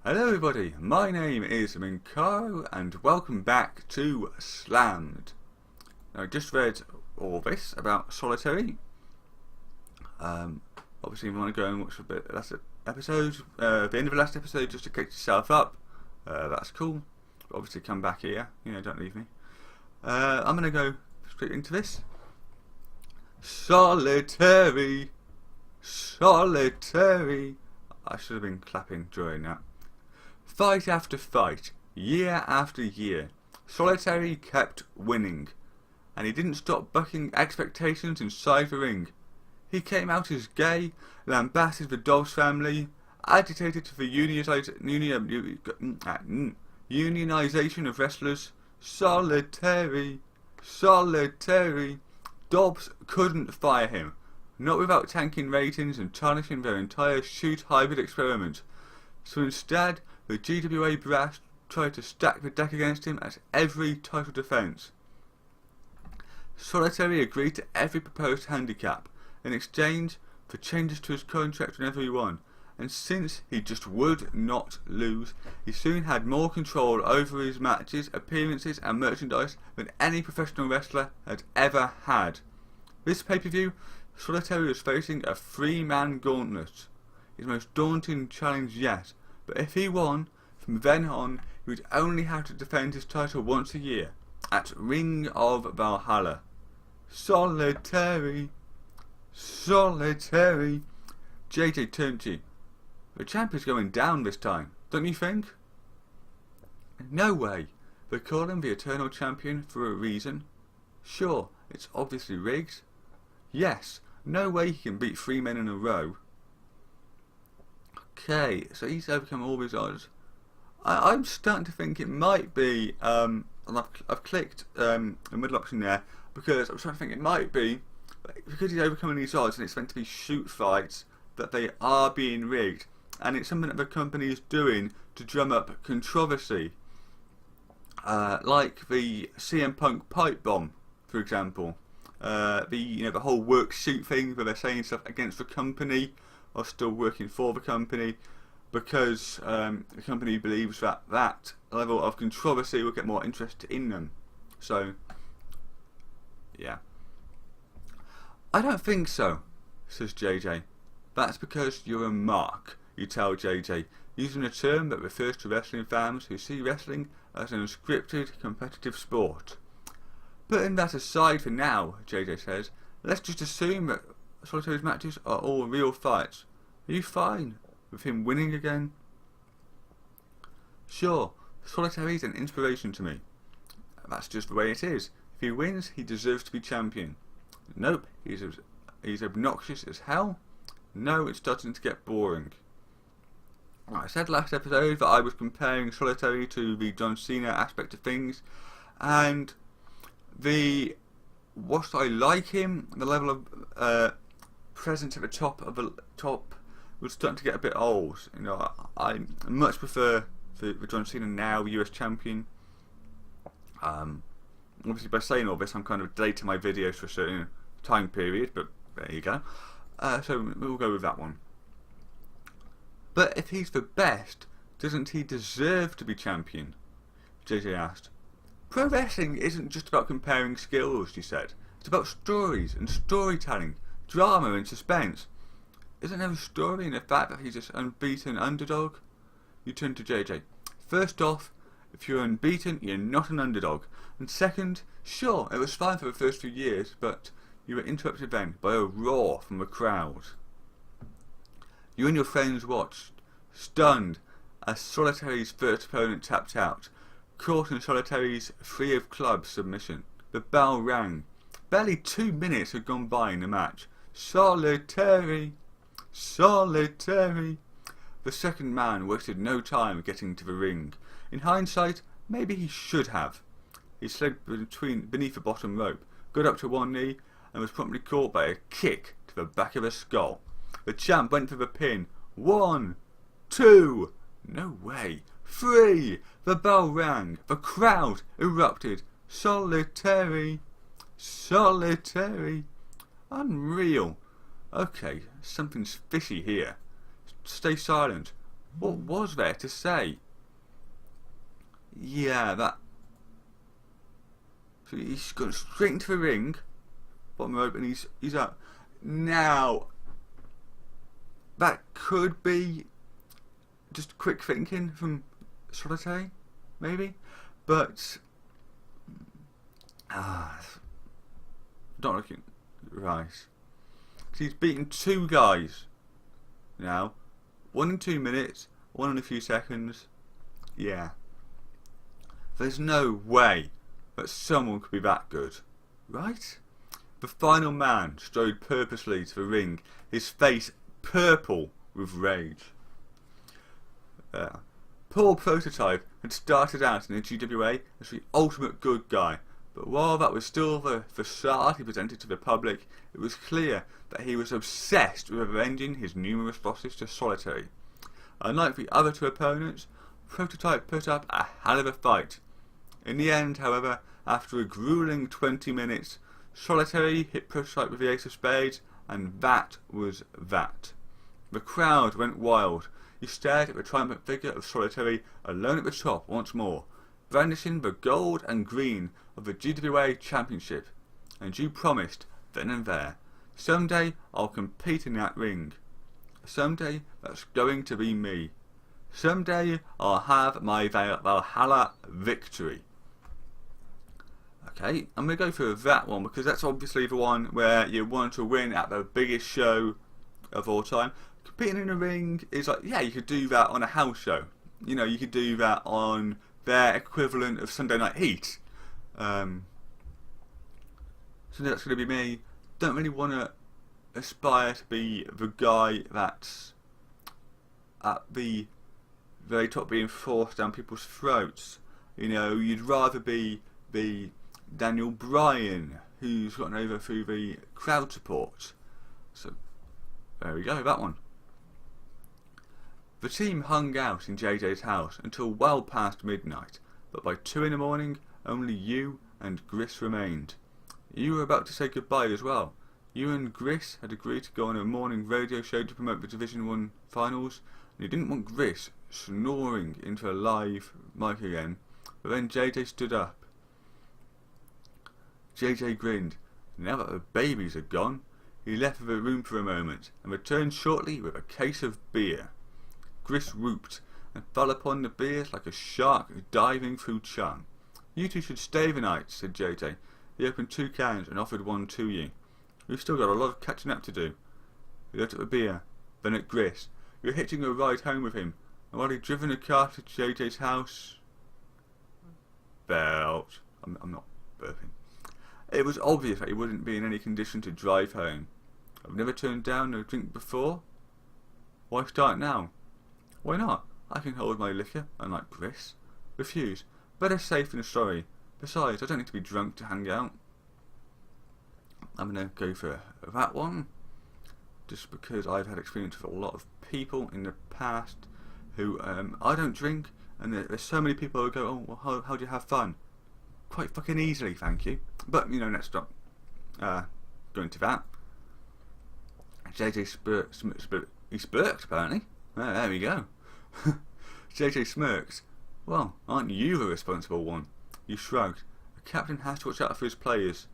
Hello everybody, my name is Minkaro and welcome back to Slammed. Now I just read all this about solitary. Obviously if you want to go and watch the last episode, the end of the last episode just to catch yourself up, that's cool. But obviously come back here, don't leave me. I'm going to go straight into this. Solitary. I should have been clapping during that. Fight after fight, year after year, Solitary kept winning, and he didn't stop bucking expectations inside the ring. He came out as gay, lambasted the Dobbs family, agitated for the unionization of wrestlers. Solitary. Dobbs couldn't fire him, not without tanking ratings and tarnishing their entire shoot hybrid experiment. So instead, the GWA brass tried to stack the deck against him at every title defence. Solitary agreed to every proposed handicap in exchange for changes to his contract whenever he won, and since he just would not lose, he soon had more control over his matches, appearances and merchandise than any professional wrestler had ever had. This pay-per-view, Solitary was facing a three-man gauntlet, his most daunting challenge yet. But if he won, from then on, he would only have to defend his title once a year, at Ring of Valhalla. Solitary. JJ turned to you. The champ is going down this time, don't you think? No way. They call him the Eternal Champion for a reason. Sure, it's obviously rigged. Yes, no way he can beat 3 men in a row. Okay, so he's overcome all his odds. I'm starting to think it might be, and I've clicked the middle option there, because I'm starting to think it might be, because he's overcoming these odds and it's meant to be shoot fights, that they are being rigged. And it's something that the company is doing to drum up controversy. Like the CM Punk pipe bomb, for example. The whole work shoot thing where they're saying stuff against the company or still working for the company because the company believes that that level of controversy will get more interest in them. So, yeah. I don't think so, says JJ. That's because you're a mark, you tell JJ, using a term that refers to wrestling fans who see wrestling as an unscripted, competitive sport. Putting that aside for now, JJ says, let's just assume that Solitary's matches are all real fights. Are you fine with him winning again? Sure, Solitary's an inspiration to me. That's just the way it is. If he wins, he deserves to be champion. Nope, he's obnoxious as hell. No, it's starting to get boring. I said last episode that I was comparing Solitary to the John Cena aspect of things, and whilst I like him, the level of presence at the top was starting to get a bit old. I much prefer the John Cena now US champion. Obviously, by saying all this, I'm kind of dating my videos for a certain time period, but there you go. So we'll go with that one. But if he's the best, doesn't he deserve to be champion? JJ asked. Pro wrestling isn't just about comparing skills, she said. It's about stories and storytelling, drama and suspense. Isn't there a story in the fact that he's this unbeaten underdog? You turn to JJ. First off, if you're unbeaten, you're not an underdog. And second, sure, it was fine for the first few years, but you were interrupted then by a roar from the crowd. You and your friends watched, stunned, as Solitary's first opponent tapped out, caught in Solitary's free of club submission. The bell rang. Barely 2 minutes had gone by in the match. Solitary. The second man wasted no time getting to the ring. In hindsight, maybe he should have. He slid beneath the bottom rope, got up to one knee, and was promptly caught by a kick to the back of the skull. The champ went for the pin. 1, 2, no way, 3. The bell rang. The crowd erupted. Solitary. Unreal. Okay, something's fishy here. Stay silent. What was there to say? Yeah, that. So he's gone straight into the ring, bottom rope, and he's out. Now, that could be just quick thinking from Solitaire, maybe, but not looking right. He's beaten 2 guys now, 1 in 2 minutes, 1 in a few seconds. Yeah, there's no way that someone could be that good, right? The final man strode purposely to the ring, his face purple with rage. Poor Prototype had started out in the GWA as the ultimate good guy, but while that was still the facade he presented to the public, it was clear that he was obsessed with avenging his numerous losses to Solitaire. Unlike the other 2 opponents, Prototype put up a hell of a fight. In the end, however, after a grueling 20 minutes, Solitaire hit Prototype with the Ace of Spades, and that was that. The crowd went wild. He stared at the triumphant figure of Solitaire alone at the top once more, brandishing the gold and green of the GWA Championship. And you promised, then and there, someday I'll compete in that ring. Someday that's going to be me. Someday I'll have my Valhalla victory. Okay, I'm going to go for that one because that's obviously the one where you want to win at the biggest show of all time. Competing in a ring is like, yeah, you could do that on a house show. You know, you could do that on their equivalent of Sunday Night Heat. So that's going to be me. Don't really want to aspire to be the guy that's at the very top being forced down people's throats. You know, you'd rather be Daniel Bryan, who's gotten over through the crowd support. So there we go, that one. The team hung out in JJ's house until well past midnight, but by 2 in the morning, only you and Gris remained. You were about to say goodbye as well. You and Gris had agreed to go on a morning radio show to promote the Division 1 finals, and you didn't want Gris snoring into a live mic again, but then JJ stood up. JJ grinned. Now that the babies are gone, he left the room for a moment and returned shortly with a case of beer. Gris whooped and fell upon the beers like a shark diving through chum. You 2 should stay the night, said JJ. He opened 2 cans and offered one to you. We've still got a lot of catching up to do. He looked at the beer, then at Gris. You were hitching a ride home with him, and while he'd driven a car to JJ's house... Belch. I'm not burping. It was obvious that he wouldn't be in any condition to drive home. I've never turned down a drink before. Why start now? Why not? I can hold my liquor, unlike Gris. Refuse. Better safe than sorry. Besides, I don't need to be drunk to hang out. I'm going to go for that one, just because I've had experience with a lot of people in the past who, I don't drink, and there's so many people who go, oh, well, how do you have fun? Quite fucking easily, thank you. But, you know, let's stop going to that. JJ he spurked, apparently. There we go. JJ smirks. Well, aren't you the responsible one? You shrugged. The captain has to watch out for his players.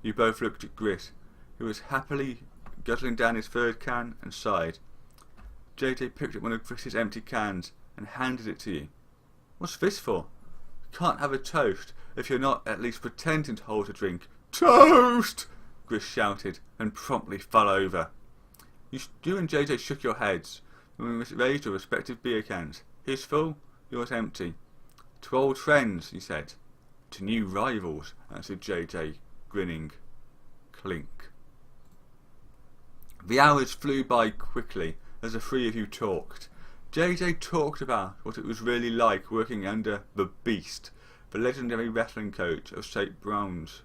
You both looked at Gris, who was happily guzzling down his 3rd can, and sighed. JJ picked up one of Gris's empty cans and handed it to you. What's this for? You can't have a toast if you're not at least pretending to hold a drink. Toast! Gris shouted and promptly fell over. You and JJ shook your heads and raised your respective beer cans. His full, yours empty. To old friends, he said. To new rivals, answered JJ, grinning. Clink. The hours flew by quickly as the 3 of you talked. JJ talked about what it was really like working under the Beast, the legendary wrestling coach of St. Bronze.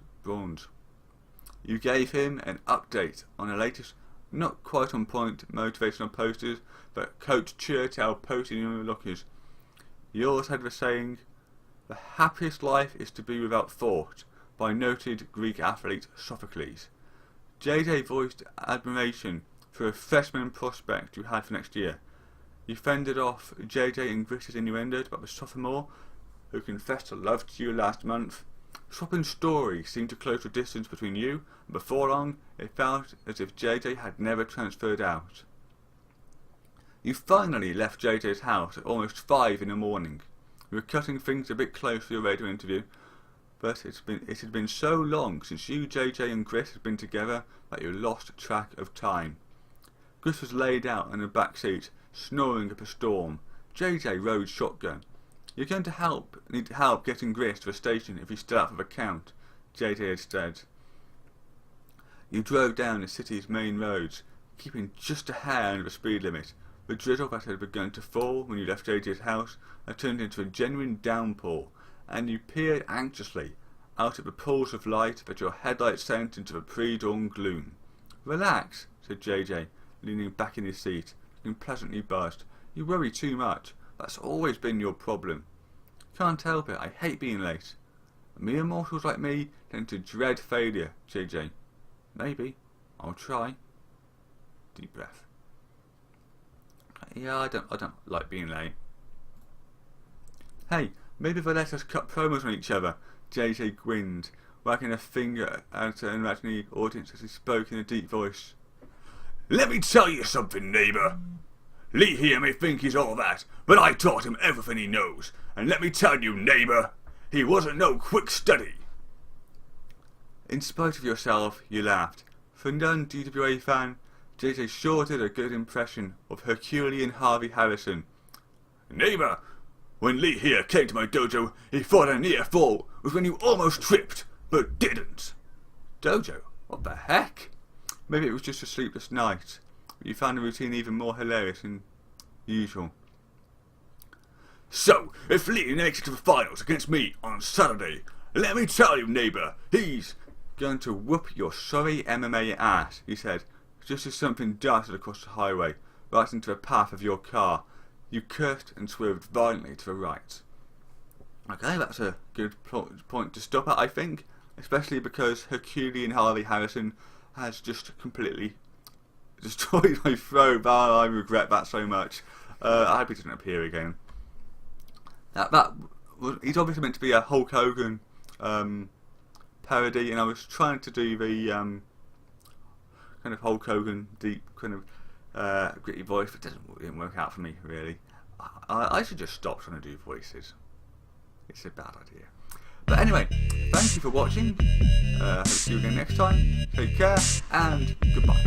You gave him an update on the latest, not quite on point motivational posters, but Coach Churchill posting in the lockers. Yours had the saying, "The happiest life is to be without thought," by noted Greek athlete Sophocles. JJ voiced admiration for a freshman prospect you had for next year. You fended off JJ and Grit's innuendos about the sophomore who confessed to love to you last month. Swapping stories seemed to close the distance between you, and before long it felt as if JJ had never transferred out. You finally left JJ's house at almost 5 in the morning. You were cutting things a bit close for your radio interview, but it had been so long since you, JJ and Grit had been together that you lost track of time. Grit was laid out in the back seat, snoring up a storm. JJ rode shotgun. You're going to need help getting Grit to the station if he's still out for the count, JJ had said. You drove down the city's main roads, keeping just a hair under the speed limit. The drizzle that had begun to fall when you left JJ's house had turned into a genuine downpour, and you peered anxiously out at the pools of light that your headlights sent into the pre-dawn gloom. Relax, said JJ, leaning back in his seat, looking pleasantly buzzed. You worry too much. That's always been your problem. Can't help it. I hate being late. Mere mortals like me tend to dread failure, JJ. Maybe. I'll try. Deep breath. Yeah, I don't like being late. Hey, maybe they'll let us cut promos on each other, JJ grinned, wagging a finger at an imaginary audience as he spoke in a deep voice. Let me tell you something, neighbour. Lee here may think he's all that, but I taught him everything he knows, and let me tell you, neighbour, he wasn't no quick study. In spite of yourself, you laughed. For a non-DWA fan, JJ sure did a good impression of Herculean Harvey Harrison. Neighbour, when Lee here came to my dojo, he thought a near fall was when you almost tripped, but didn't. Dojo? What the heck? Maybe it was just a sleepless night. You found the routine even more hilarious than usual. So, if Lee makes it to the finals against me on Saturday, let me tell you, neighbour, he's going to whoop your sorry MMA ass, he said, just as something darted across the highway, right into the path of your car. You cursed and swerved violently to the right. Okay, that's a good point to stop at, I think, especially because Herculean Harvey Harrison has just completely destroyed my throat. Oh, I regret that so much. I hope he doesn't appear again. He's obviously meant to be a Hulk Hogan parody, and I was trying to do the kind of Hulk Hogan deep kind of gritty voice, but it didn't work out for me really. I should just stop trying to do voices. It's a bad idea. But anyway, thank you for watching. Hope to see you again next time. Take care and goodbye.